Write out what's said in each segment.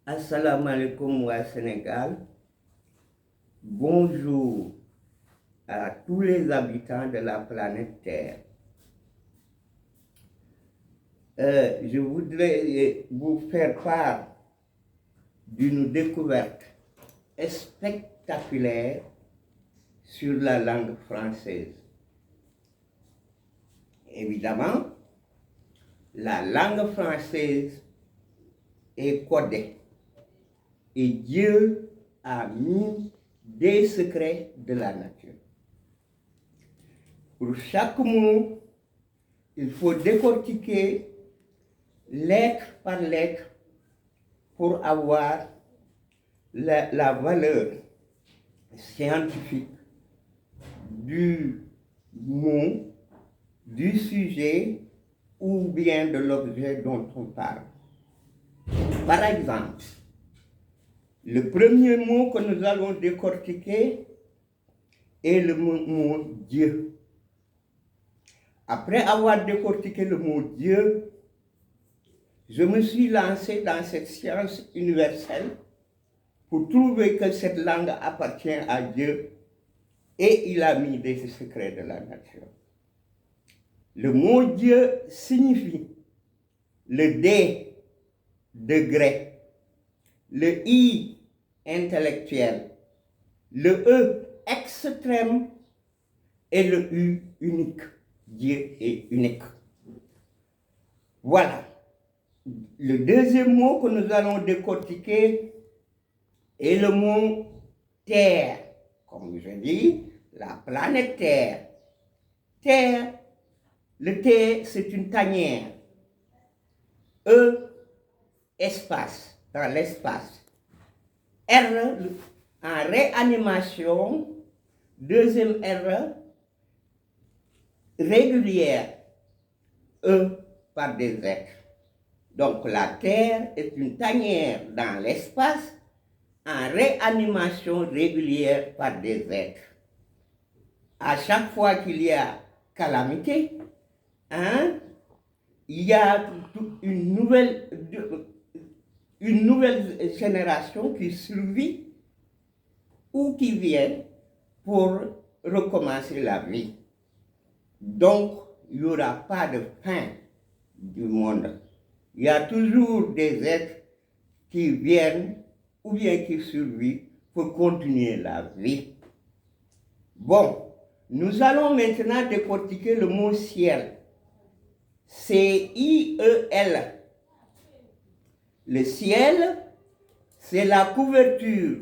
Assalamu alaikum wa Sénégal. Bonjour à tous les habitants de la planète Terre. Je voudrais vous faire part d'une découverte spectaculaire sur la langue française. Évidemment, la langue française est codée et Dieu a mis des secrets de la nature. Pour chaque mot, il faut décortiquer lettre par lettre pour avoir la valeur scientifique du mot, du sujet ou bien de l'objet dont on parle. Par exemple, le premier mot que nous allons décortiquer est le mot Dieu. Après avoir décortiqué le mot Dieu, je me suis lancé dans cette science universelle pour trouver que cette langue appartient à Dieu et il a mis des secrets de la nature. Le mot Dieu signifie le D, degré, le I, intellectuel, le E, extrême et le U, unique. Dieu est unique. Voilà. Le deuxième mot que nous allons décortiquer est le mot Terre. Comme je dis, la planète Terre. Terre, le T, c'est une tanière. E, espace, dans l'espace. R, en réanimation. Deuxième R, régulière. E, par des êtres. Donc la Terre est une tanière dans l'espace en réanimation régulière par des êtres. À chaque fois qu'il y a calamité, il y a une nouvelle génération qui survit ou qui vient pour recommencer la vie. Donc, il n'y aura pas de fin du monde. Il y a toujours des êtres qui viennent ou bien qui survivent pour continuer la vie. Bon, nous allons maintenant décortiquer le mot ciel. C-I-E-L. Le ciel, c'est la couverture.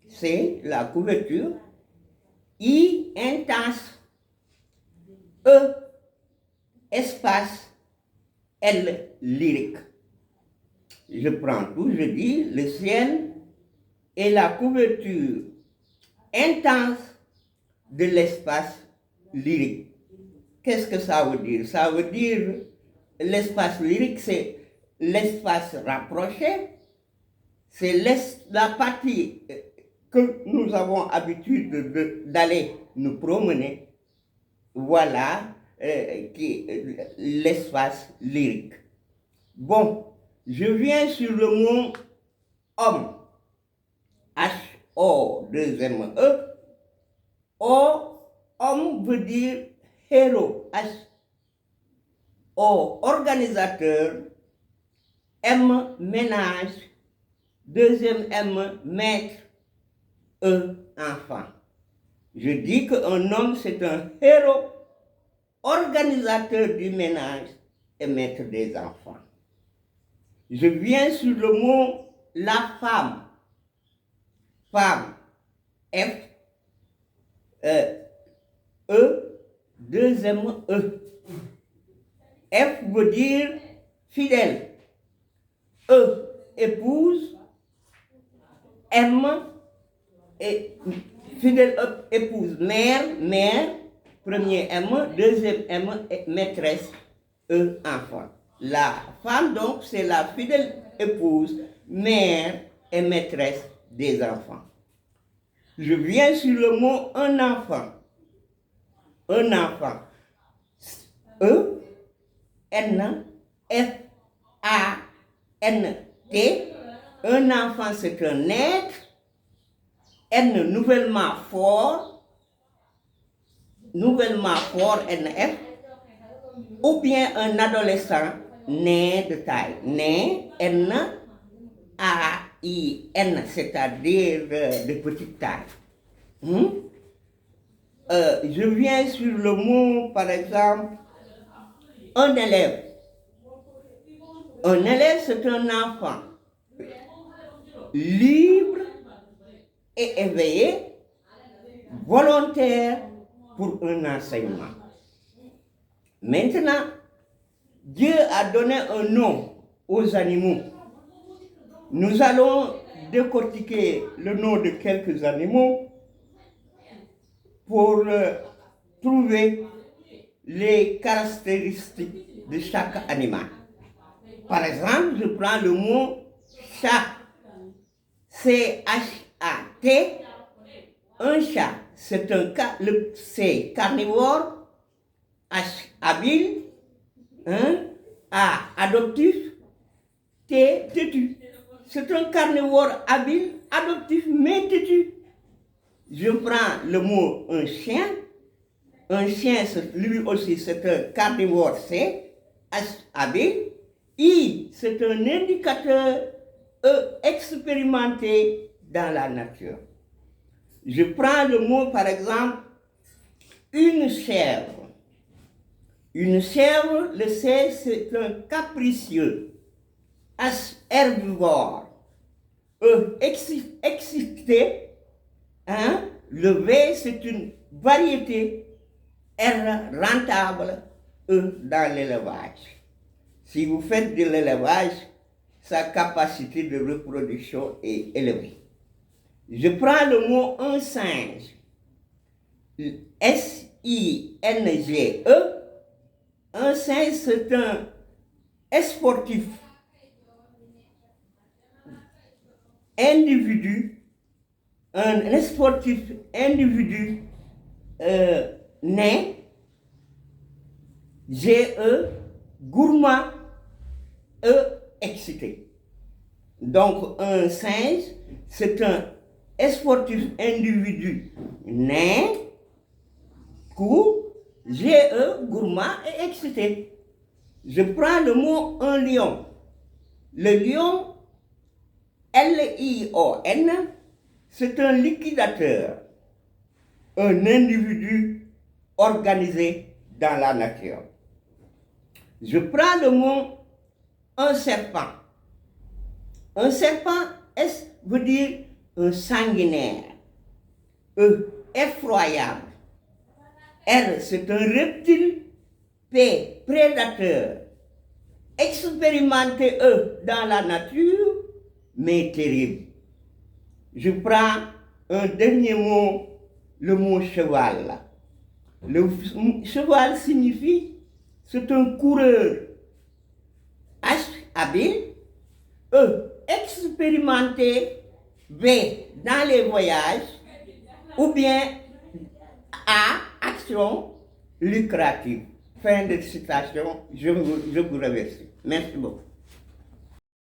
C'est la couverture. I, intense. E, espace. L, lyrique. Je prends tout, je dis, le ciel est la couverture intense de l'espace lyrique. Qu'est-ce que ça veut dire? Ça veut dire, l'espace lyrique, c'est l'espace rapproché, c'est la partie que nous avons habitude d'aller nous promener. Voilà l'espace lyrique. Bon, je viens sur le mot homme. H-O, deuxième E. O, homme veut dire héros. H-O, organisateur. M, ménage. Deuxième M, maître. E, enfant. Je dis qu'un homme, c'est un héros, organisateur du ménage et maître des enfants. Je viens sur le mot la femme. Femme. F, E, deuxième E. F veut dire fidèle. E, épouse. M, et fidèle épouse. Mère, premier M, deuxième M, maîtresse, E, enfant. La femme, donc, c'est la fidèle épouse, mère et maîtresse des enfants. Je viens sur le mot un enfant. Un enfant. E, N, F, A, N, T, Un enfant, c'est un être, N nouvellement fort, NF, ou bien un adolescent né de taille. Né, N-A-I-N, c'est-à-dire de petite taille. Je viens sur le mot, par exemple, un élève. Un élève, c'est un enfant libre et éveillé, volontaire pour un enseignement. Maintenant, Dieu a donné un nom aux animaux. Nous allons décortiquer le nom de quelques animaux pour trouver les caractéristiques de chaque animal. Par exemple, je prends le mot chat. C-H-A-T. Un chat, c'est C carnivore, H habile, A adoptif, T têtu. C'est un carnivore habile, adoptif, mais têtu. Je prends le mot un chien. Un chien, lui aussi, c'est un carnivore C, H habile. I, c'est un indicateur expérimenté dans la nature. Je prends le mot, par exemple, une chèvre. Une chèvre, le C, c'est un capricieux, H, herbivore, E, excité, le V, c'est une variété, R, rentable, E, dans l'élevage. Si vous faites de l'élevage, sa capacité de reproduction est élevée. Je prends le mot un singe, S-I-N-G-E. Un singe, c'est un sportif, individu, un sportif individu né, G-E, gourmand, E, excité. Donc, un singe, c'est un sportif individu né, G-E, gourmand et excité. Je prends le mot un lion. Le lion, L-I-O-N, c'est un liquidateur, un individu organisé dans la nature. Je prends le mot un serpent. Un serpent, S veut dire un sanguinaire, E, effroyable. R, c'est un reptile, P, prédateur, expérimenté, E, dans la nature, mais terrible. Je prends un dernier mot, le mot cheval. Le cheval signifie, c'est un coureur, H, habile, E, expérimenté, B, dans les voyages, ou bien A, action lucrative. Fin de citation, je vous remercie. Merci beaucoup.